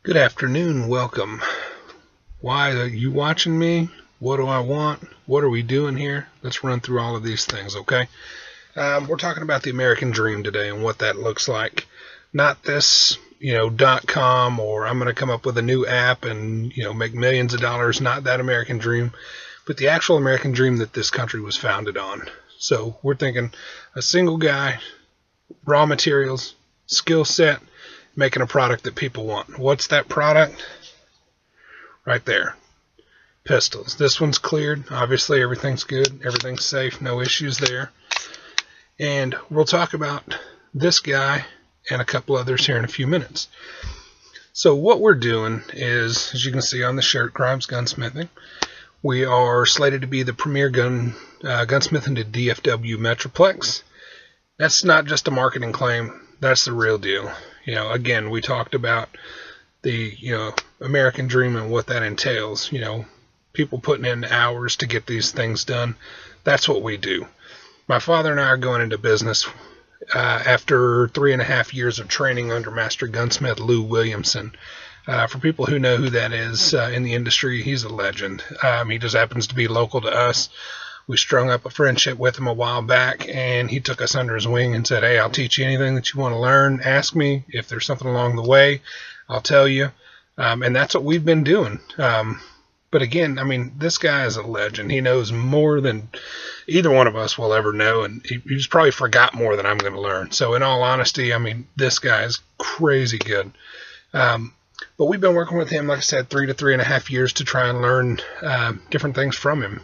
Good afternoon, welcome. Why are you watching me? What do I want? What are we doing here? Let's run through all of these things, okay? We're talking about the American dream today and what that looks like. Not this, .com or I'm going to come up with a new app and, make millions of dollars. Not that American dream, but the actual American dream that this country was founded on. So we're thinking a single guy, raw materials, skill set, making a product that people want. What's that product? Right there. Pistols. This one's cleared. Obviously, everything's good. Everything's safe. No issues there. And we'll talk about this guy and a couple others here in a few minutes. So what we're doing is, as you can see on the shirt, Grimes Gunsmithing. We are slated to be the premier gunsmith in the DFW Metroplex. That's not just a marketing claim. That's the real deal. Again, we talked about the, American dream and what that entails. People putting in hours to get these things done. That's what we do. My father and I are going into business after 3.5 years of training under Master Gunsmith Lou Williamson. For people who know who that is in the industry, he's a legend. He just happens to be local to us. We strung up a friendship with him a while back, and he took us under his wing and said, hey, I'll teach you anything that you want to learn. Ask me. If there's something along the way, I'll tell you. And that's what we've been doing. But again, this guy is a legend. He knows more than either one of us will ever know, and he's probably forgot more than I'm going to learn. So in all honesty, this guy is crazy good. But we've been working with him, like I said, 3 to 3.5 years to try and learn different things from him,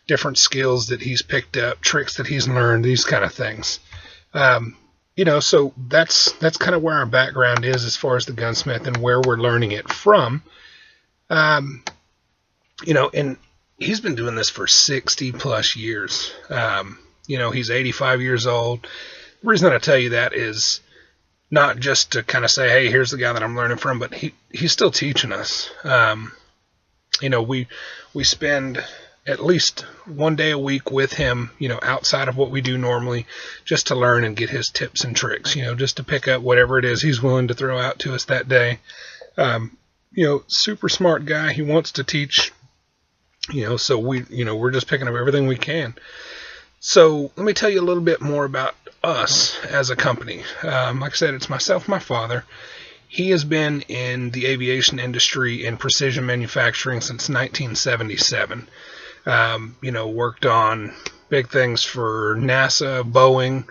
different skills that he's picked up, tricks that he's learned, these kind of things. So that's kind of where our background is as far as the gunsmith and where we're learning it from. And he's been doing this for 60 plus years. He's 85 years old. The reason that I tell you that is not just to kind of say, hey, here's the guy that I'm learning from, but he's still teaching us. We spend at least one day a week with him, outside of what we do normally, just to learn and get his tips and tricks, just to pick up whatever it is he's willing to throw out to us that day. Super smart guy. He wants to teach, so we're just picking up everything we can. So let me tell you a little bit more about us as a company. Like I said, it's myself, my father. He has been in the aviation industry in precision manufacturing since 1977. Worked on big things for NASA, Boeing,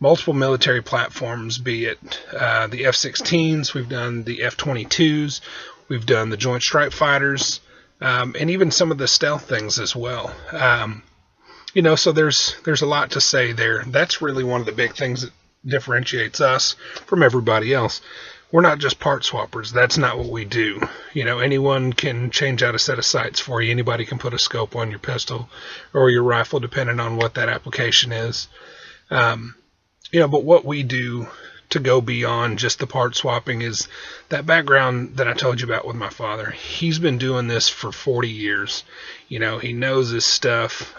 multiple military platforms, be it the F-16s, we've done the F-22s, we've done the Joint Strike Fighters, and even some of the stealth things as well. So there's a lot to say there. That's really one of the big things that differentiates us from everybody else. We're not just part swappers. That's not what we do. Anyone can change out a set of sights for you. Anybody can put a scope on your pistol or your rifle, depending on what that application is. But what we do to go beyond just the part swapping is that background that I told you about with my father. He's been doing this for 40 years. He knows his stuff.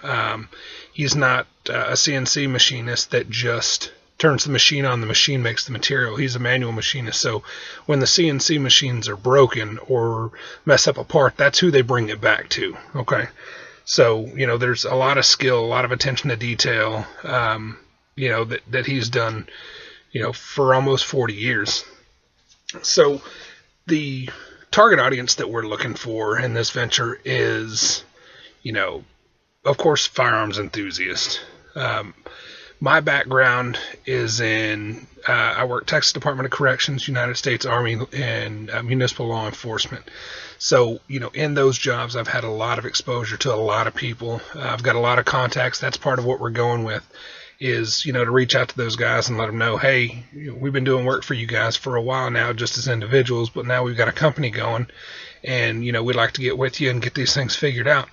He's not a CNC machinist that just turns the machine on, the machine makes the material. He's a manual machinist. So when the CNC machines are broken or mess up a part, that's who they bring it back to. Okay. So, there's a lot of skill, a lot of attention to detail, that he's done, for almost 40 years. So the target audience that we're looking for in this venture is, of course, firearms enthusiasts. My background is in, I work Texas Department of Corrections, United States Army, and municipal law enforcement. So, in those jobs, I've had a lot of exposure to a lot of people. I've got a lot of contacts. That's part of what we're going with is, to reach out to those guys and let them know, hey, we've been doing work for you guys for a while now, just as individuals, but now we've got a company going and, we'd like to get with you and get these things figured out.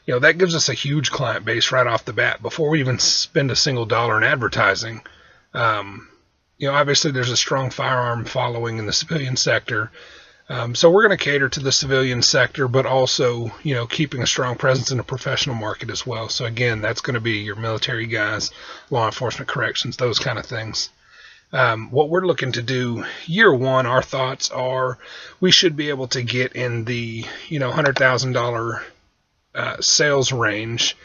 That gives us a huge client base right off the bat before we even spend a single dollar in advertising. Obviously there's a strong firearm following in the civilian sector. So we're going to cater to the civilian sector, but also, keeping a strong presence in the professional market as well. So again, that's going to be your military guys, law enforcement, corrections, those kind of things. What we're looking to do year one, our thoughts are we should be able to get in the $100,000 sales range,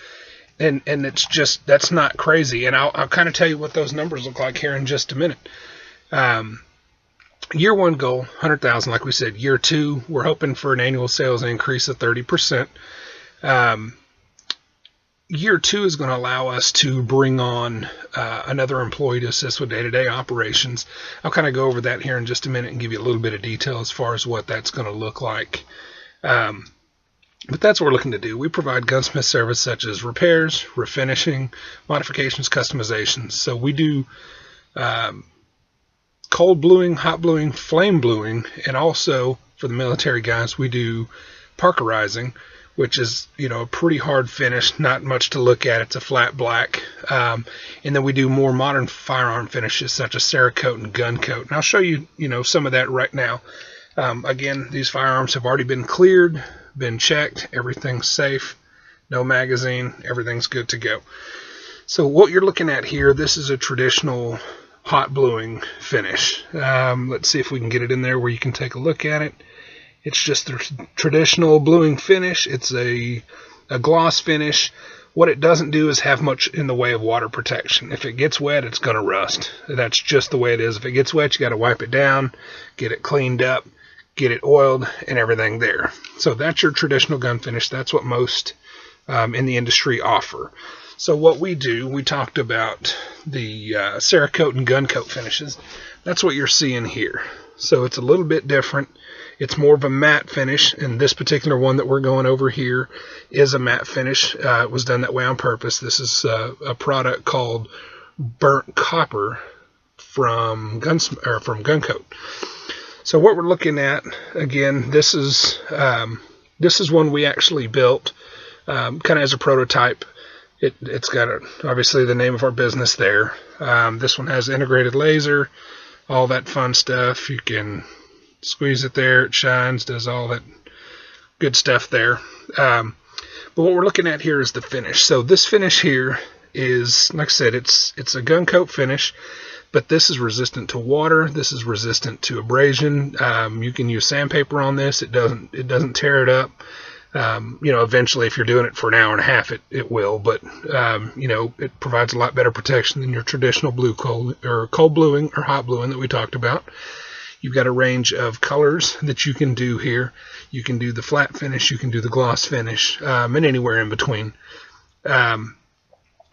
and it's just, that's not crazy. And I'll kind of tell you what those numbers look like here in just a minute. Year one goal, 100,000, like we said. Year two, we're hoping for an annual sales increase of 30%. Year two is going to allow us to bring on another employee to assist with day-to-day operations. I'll kind of go over that here in just a minute and give you a little bit of detail as far as what that's going to look like. But that's what we're looking to do. We provide gunsmith service such as repairs, refinishing, modifications, customizations. So we do cold bluing, hot bluing, flame bluing, and also for the military guys, we do parkerizing, which is, a pretty hard finish, not much to look at. It's a flat black. And then we do more modern firearm finishes such as Cerakote and gun coat. And I'll show you, some of that right now. Again, these firearms have already been cleared, been checked, everything's safe, no magazine, everything's good to go. So what you're looking at here, this is a traditional hot bluing finish. Let's see if we can get it in there where you can take a look at it. It's just the traditional bluing finish. It's a gloss finish. What it doesn't do is have much in the way of water protection. If it gets wet, it's going to rust. That's just the way it is. If it gets wet, you got to wipe it down, get it cleaned up, get it oiled, and everything there. So that's your traditional gun finish. That's what most in the industry offer. So what we do, we talked about the Cerakote and gun coat finishes. That's what you're seeing here. So it's a little bit different. It's more of a matte finish, and this particular one that we're going over here is a matte finish. It was done that way on purpose. This is a product called burnt copper from gun coat. So what we're looking at, again, this is one we actually built kind of as a prototype. It's got obviously the name of our business there. This one has integrated laser, all that fun stuff. You can squeeze it there, it shines, does all that good stuff there. But what we're looking at here is the finish. So this finish here is, like I said, it's a gun coat finish, but this is resistant to water. This is resistant to abrasion. You can use sandpaper on this. It doesn't tear it up. Eventually, if you're doing it for an hour and a half, it will, but it provides a lot better protection than your traditional cold bluing or hot bluing that we talked about. You've got a range of colors that you can do here. You can do the flat finish, you can do the gloss finish, and anywhere in between.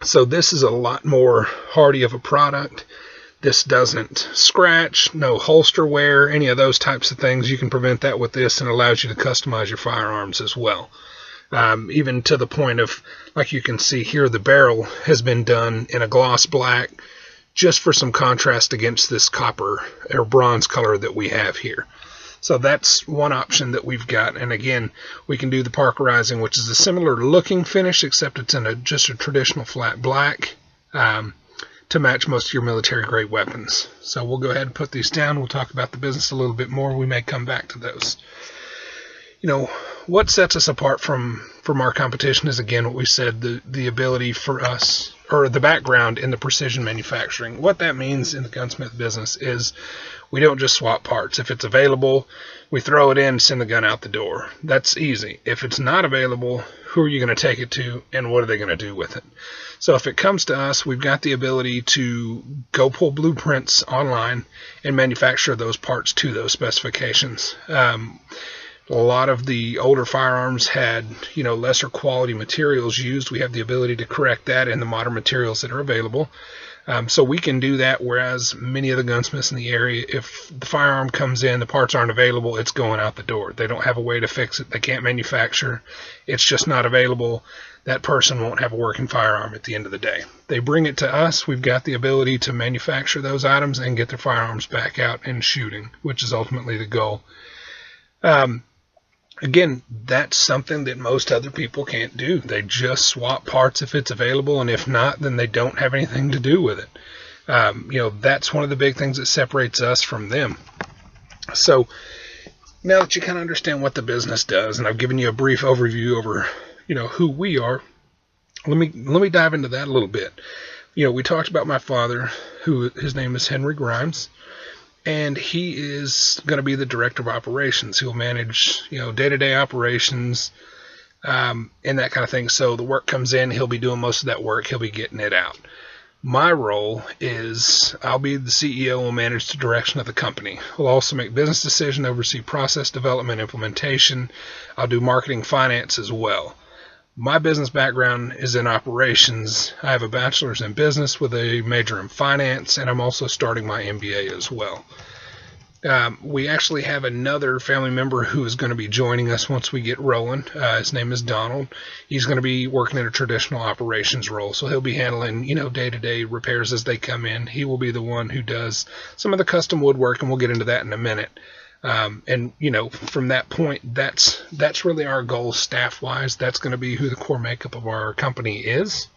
So this is a lot more hardy of a product. This doesn't scratch, no holster wear, any of those types of things. You can prevent that with this, and allows you to customize your firearms as well. Even to the point of, like you can see here, the barrel has been done in a gloss black, just for some contrast against this copper or bronze color that we have here. So that's one option that we've got. And again, we can do the parkerizing, which is a similar looking finish, except it's in just a traditional flat black to match most of your military grade weapons. So we'll go ahead and put these down. We'll talk about the business a little bit more. We may come back to those. What sets us apart from our competition is, again, what we said, the ability for us, or the background in the precision manufacturing. What that means in the gunsmith business is we don't just swap parts. If it's available, we throw it in, send the gun out the door. That's easy. If it's not available, who are you going to take it to, and what are they going to do with it? So if it comes to us, we've got the ability to go pull blueprints online and manufacture those parts to those specifications. A lot of the older firearms had, lesser quality materials used. We have the ability to correct that in the modern materials that are available. So we can do that, whereas many of the gunsmiths in the area, if the firearm comes in, the parts aren't available, it's going out the door. They don't have a way to fix it. They can't manufacture. It's just not available. That person won't have a working firearm at the end of the day. They bring it to us. We've got the ability to manufacture those items and get their firearms back out and shooting, which is ultimately the goal. Again, that's something that most other people can't do. They just swap parts if it's available, and if not, then they don't have anything to do with it. That's one of the big things that separates us from them. So now that you kind of understand what the business does, and I've given you a brief overview over, who we are, let me dive into that a little bit. We talked about my father, who his name is Henry Grimes, and he is going to be the director of operations. He'll manage, day-to-day operations, and that kind of thing. So the work comes in, he'll be doing most of that work, he'll be getting it out. My role is I'll be the CEO and will manage the direction of the company. I'll also make business decisions, oversee process development, implementation. I'll do marketing, finance as well. My business background is in operations. I have a bachelor's in business with a major in finance, and I'm also starting my MBA as well. We actually have another family member who is going to be joining us once we get rolling. His name is Donald. He's going to be working in a traditional operations role, so he'll be handling, day-to-day repairs as they come in. He will be the one who does some of the custom woodwork, and we'll get into that in a minute. And from that point, that's really our goal staff-wise. That's going to be who the core makeup of our company is.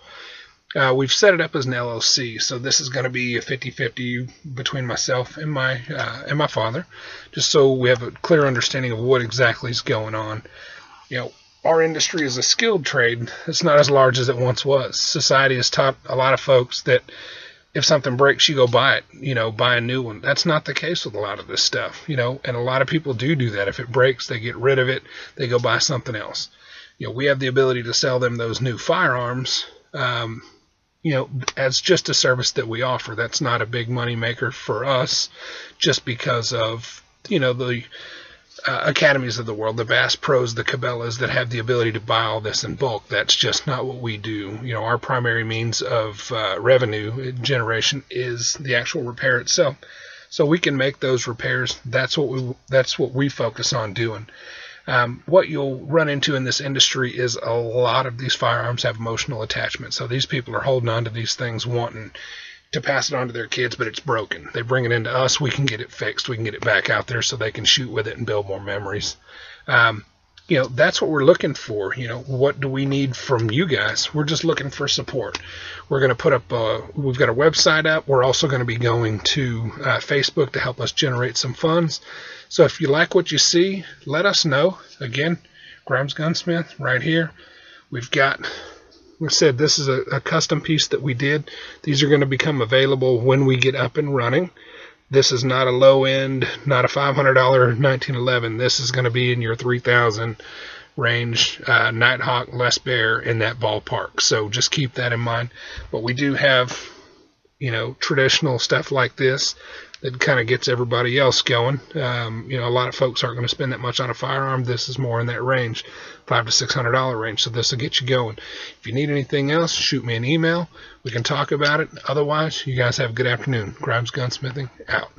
We've set it up as an LLC, so this is going to be a 50-50 between myself and my father, just so we have a clear understanding of what exactly is going on. Our industry is a skilled trade. It's not as large as it once was. Society has taught a lot of folks that if something breaks, you go buy it, buy a new one. That's not the case with a lot of this stuff, and a lot of people do that. If it breaks, they get rid of it, they go buy something else. We have the ability to sell them those new firearms, as just a service that we offer. That's not a big money maker for us, just because of, the academies of the world, the Bass Pros, the Cabela's that have the ability to buy all this in bulk. That's just not what we do. Our primary means of revenue generation is the actual repair itself. So we can make those repairs. That's what we focus on doing. What you'll run into in this industry is a lot of these firearms have emotional attachment. So these people are holding on to these things, wanting to pass it on to their kids, but it's broken. They bring it into us. We can get it fixed. We can get it back out there so they can shoot with it and build more memories. That's what we're looking for. What do we need from you guys? We're just looking for support. We're going to put up, we've got a website up. We're also going to be going to Facebook to help us generate some funds. So if you like what you see, let us know. Again, Grimes Gunsmith right here. We've got, like I said, this is a custom piece that we did. These are going to become available when we get up and running. This is not a low end, not a $500 1911. This is going to be in your 3,000 range, Nighthawk, Les Bear, in that ballpark. So just keep that in mind. But we do have, traditional stuff like this that kind of gets everybody else going. A lot of folks aren't going to spend that much on a firearm. This is more in that range, $500 to $600 range. So this will get you going. If you need anything else, shoot me an email. We can talk about it. Otherwise, you guys have a good afternoon. Grimes Gunsmithing out.